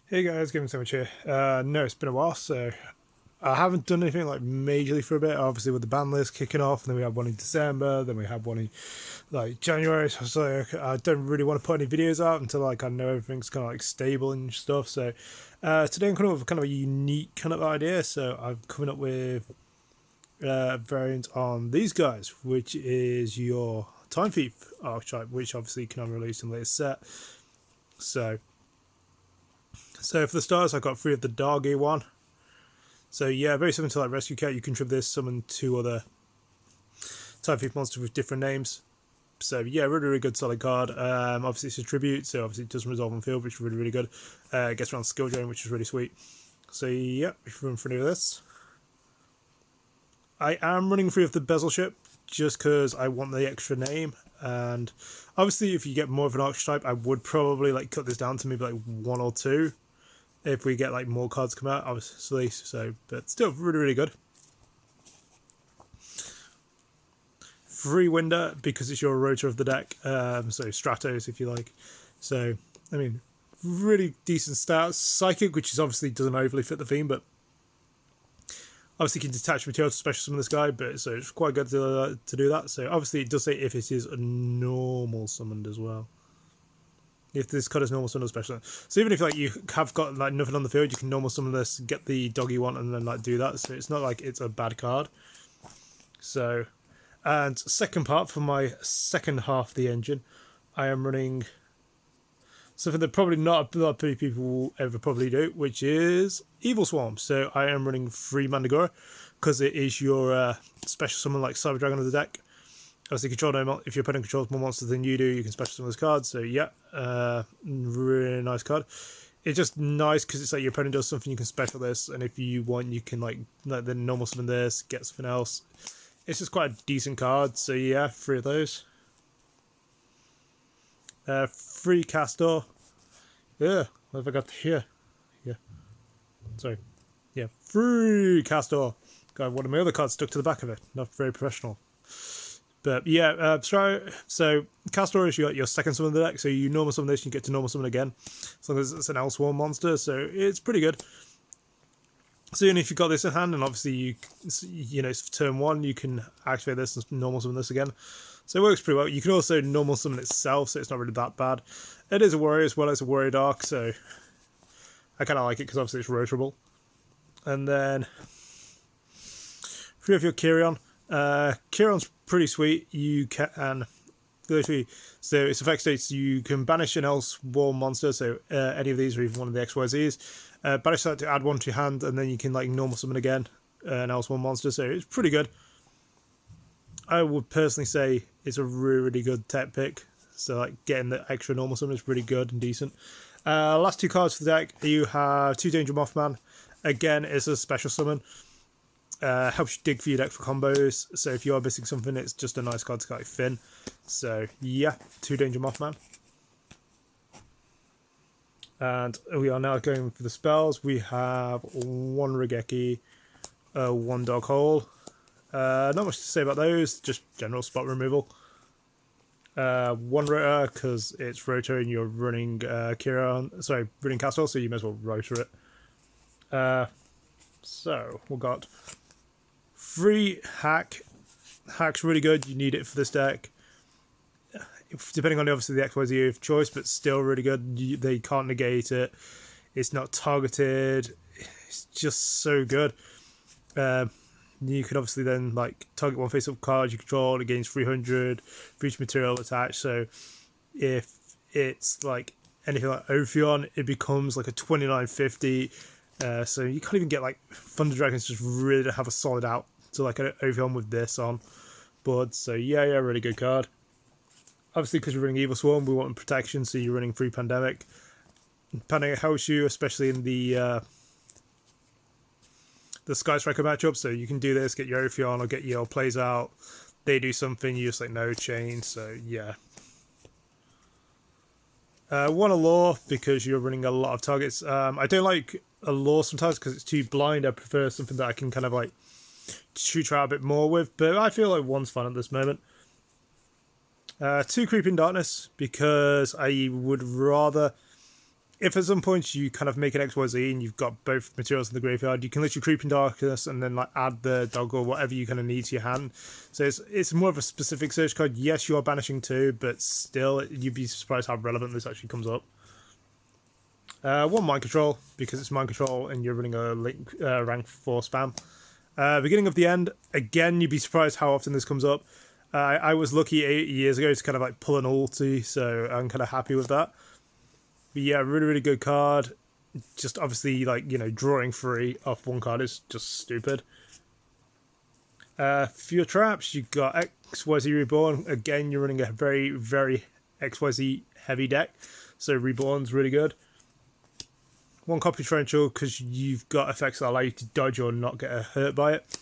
Hey guys, Gaming Sandwich here. No, it's been a while, so I haven't done anything like majorly for a bit. Obviously, with the ban list kicking off, and then we had one in December, then we had one in like January. So I was like, I don't really want to put any videos out until like I know everything's kind of like stable and stuff. So today I'm coming up with kind of a unique kind of idea. So I'm coming up with a variant on these guys, which is your Time Thief archetype, which obviously can be released in the latest set. So for the stars, I got 3 of the Doggy one. So yeah, very similar to like Rescue Cat. You can trip this, summon 2 other Time Thief monsters with different names. So yeah, really good solid card. Obviously it's a tribute, so obviously it doesn't resolve on field, which is really good. It gets around skill drain, which is really sweet. So yeah, if you run for any of this. I am running 3 of the Bezel ship, just because I want the extra name. And obviously if you get more of an archetype, I would probably like cut this down to maybe like 1 or 2. If we get like more cards come out, obviously, so but still really good. Free Winder because it's your rotor of the deck, so Stratos if you like. So I mean, really decent stats. Psychic, which is obviously doesn't overly fit the theme, but obviously can detach material to special summon this guy. But so it's quite good to do that. So obviously it does say if it is a normal summoned as well. If this card is normal summon or special. So even if like you have got like nothing on the field, you can normal summon this, get the doggy one, and then like do that. So it's not like it's a bad card. So, and second part for my second half of the engine, I am running something that probably not a lot of people will ever probably do, which is Evil Swarm. So I am running 3 Mandragora because it is your special summon like Cyber Dragon of the deck. Obviously, if your opponent controls more monsters than you do, you can special summon this card. So yeah, really nice card. It's just nice because it's like your opponent does something, you can special this, and if you want, you can like then normal summon this, get something else. It's just quite a decent card. So yeah, 3 of those. Free Castor. Yeah, what have I got here? Yeah, sorry. Yeah, free Castor. Got one of my other cards stuck to the back of it. Not very professional. But yeah, so Castor is your second summon of the deck, so you normal summon this, you get to normal summon again, as long as it's an Elsewhere monster, so it's pretty good. So even if you've got this in hand, and obviously you know, it's turn 1, you can activate this and normal summon this again. So it works pretty well. You can also normal summon itself, so it's not really that bad. It is a warrior as well as a warrior dark, so I kind of like it because obviously it's rotorable. And then 3 of your Kyrion. Kieran's pretty sweet. You can literally, so its effect states you can banish an Elsewhere monster, so any of these or even one of the XYZs. Banish that to add 1 to your hand, and then you can like normal summon again an Elsewhere monster, so it's pretty good. I would personally say it's a really good tech pick, so like getting the extra normal summon is really good and decent. Last 2 cards for the deck, you have 2 Danger Mothman. Again, it's a special summon. Helps you dig for your deck for combos, so if you are missing something, it's just a nice card to like Finn. So yeah, 2 Danger Mothman. And we are now going for the spells. We have 1 Raigeki, 1 Dog Hole. Not much to say about those, just general spot removal. 1 Rotor, because it's Rotor and you're running running Castle, so you may as well Rotor it. So we've got 3 Hack. Hack's really good, you need it for this deck. Depending on obviously the XYZ of choice, but still really good. They can't negate it. It's not targeted. It's just so good. You could obviously then like target 1 face-up card you control, it gains 300 for each material attached. So if it's like anything like Ophion, it becomes like a 2950. So you can't even get like Thunder Dragons just really to have a solid out to like an Ophion with this on board. So yeah, really good card. Obviously, because you're running Evil Swarm, we want protection, so you're running free Pandemic. Pandemic helps you, especially in the Sky Striker matchup, so you can do this, get your Ophion or get your plays out. They do something, you just like no chain, so yeah. 1 Allure, because you're running a lot of targets. I don't like Allure sometimes because it's too blind. I prefer something that I can kind of like shoot out a bit more with, but I feel like 1's fun at this moment. 2 Creeping Darkness, because I would rather if at some point you kind of make an XYZ and you've got both materials in the graveyard, you can literally Creep in Darkness and then like add the dog or whatever you kind of need to your hand. So it's more of a specific search card. Yes, you are banishing 2, but still you'd be surprised how relevant this actually comes up. 1 Mind Control, because it's Mind Control and you're running a link, rank 4 spam. Beginning of the End, again, you'd be surprised how often this comes up. I was lucky 8 years ago to kind of like pull an ulti, so I'm kind of happy with that. But yeah, really, really good card. Just obviously, like, you know, drawing 3 off 1 card is just stupid. For your traps, you've got XYZ Reborn. Again, you're running a very, very XYZ heavy deck, so Reborn's really good. 1 copy Torrential, because you've got effects that allow you to dodge or not get hurt by it.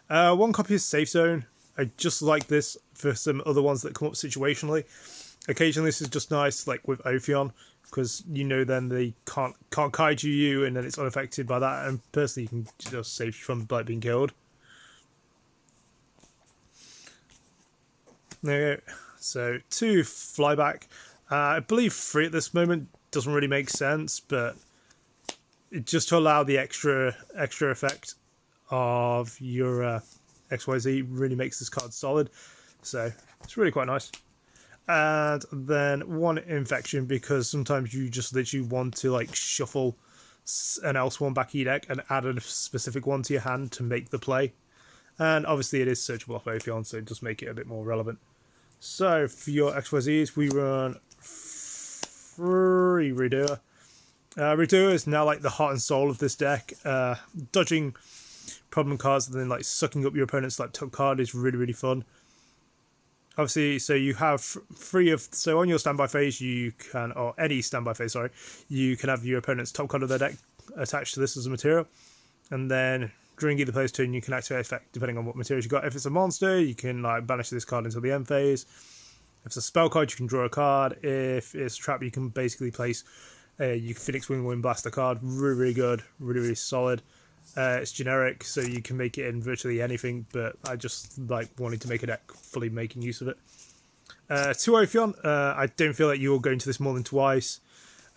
1 copy of Safe Zone. I just like this for some other ones that come up situationally. Occasionally this is just nice, like with Ophion, because you know then they can't kaiju you and then it's unaffected by that, and personally you can just save you from like being killed. There you go. So 2 Flyback. I believe 3 at this moment doesn't really make sense, but just to allow the extra effect of your XYZ really makes this card solid, so it's really quite nice. And then 1 Infection, because sometimes you just literally want to like shuffle an else one back in your deck and add a specific one to your hand to make the play. And obviously it is searchable off Ophion, so it does make it a bit more relevant. So for your XYZs, we run 3 Redoer. Redoer is now like the heart and soul of this deck. Dodging problem cards and then like sucking up your opponent's like top card is really, really fun. Obviously, so you have 3 of, so on your standby phase you can, or any standby phase, sorry, you can have your opponent's top card of their deck attached to this as a material, and then during either player's turn you can activate effect depending on what materials you got. If it's a monster, you can like banish this card until the end phase. If it's a spell card, you can draw a card. If it's a trap, you can basically place you can Phoenix Wing Wind Blaster card. Really, really good, really, really solid. It's generic, so you can make it in virtually anything, but I just like wanting to make a deck fully making use of it. 2 Ophion, I don't feel like you're going to this more than twice.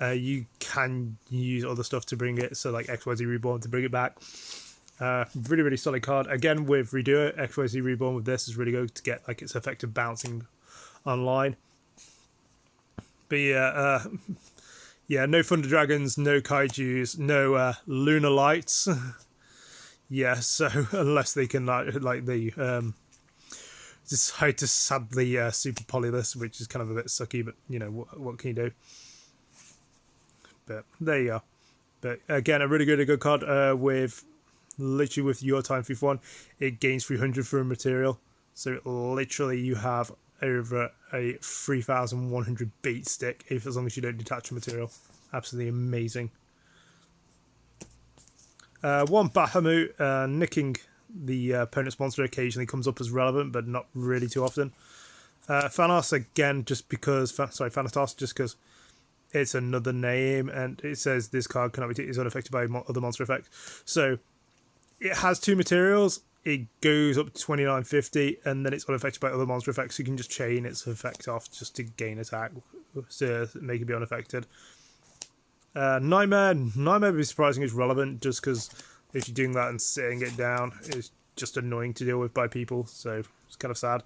You can use other stuff to bring it, so like XYZ Reborn to bring it back. Really, really solid card. Again, with Redo It, XYZ Reborn with this is really good to get like its effective bouncing online. But yeah, yeah, no Thunder Dragons, no Kaijus, no Lunar Lights. Yeah, so unless they can like they decide to sadly super poly this, which is kind of a bit sucky, but you know what can you do? But there you are. But again, a really good card with literally with your time FIFA 1, it gains 300 for a material. So literally you have over a 3,100 beat stick as long as you don't detach a material. Absolutely amazing. 1 Bahamut, nicking the opponent's monster occasionally comes up as relevant, but not really too often. Thanos again, just because Thanatos, just because it's another name, and it says this card cannot be is unaffected by other monster effects. So it has 2 materials. It goes up to 2950, and then it's unaffected by other monster effects. So you can just chain its effect off just to gain attack, to make it be unaffected. Nightmare would be surprising is relevant, just because if you're doing that and sitting it down, it's just annoying to deal with by people, so it's kind of sad.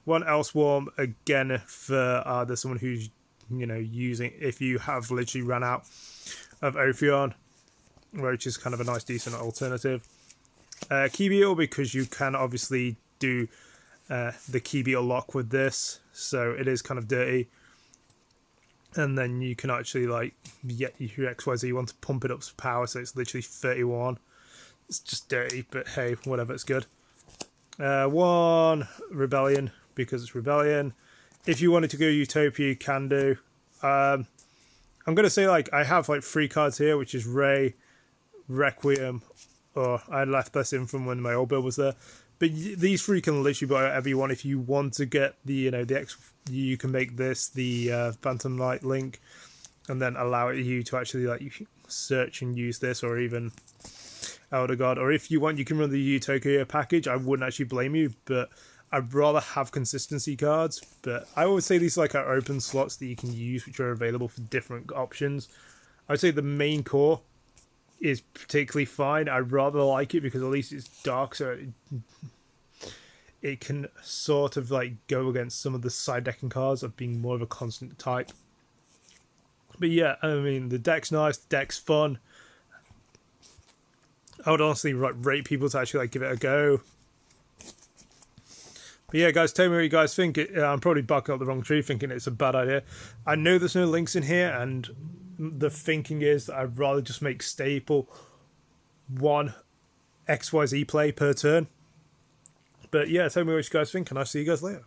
1 Elswarm, again, for there's someone who's, you know, using, if you have literally run out of Ophion, which is kind of a nice, decent alternative. Key Beetle, because you can obviously do the Key Beetle lock with this, so it is kind of dirty. And then you can actually like get your XYZ, you want to pump it up to power, so it's literally 31. It's just dirty, but hey, whatever, it's good. 1 Rebellion, because it's Rebellion. If you wanted to go Utopia, you can do. I'm going to say like I have like 3 cards here, which is Ray, Requiem, or I left this in from when my old build was there. But these 3 can literally buy whatever you want. If you want to get the, you know, the X, you can make this the Phantom Light link, and then allow you to actually like search and use this, or even Elder God. Or if you want, you can run the Utopia package. I wouldn't actually blame you, but I'd rather have consistency cards, but I would say these like are open slots that you can use, which are available for different options. I would say the main core is particularly fine. I rather like it because at least it's dark, so it can sort of like go against some of the side decking cards of being more of a constant type. But yeah, I mean, the deck's nice, the deck's fun. I would honestly rate people to actually like give it a go. But yeah, guys, tell me what you guys think. I'm probably barking up the wrong tree thinking it's a bad idea. I know there's no links in here, and the thinking is that I'd rather just make staple one XYZ play per turn. But yeah, tell me what you guys think, and I'll see you guys later.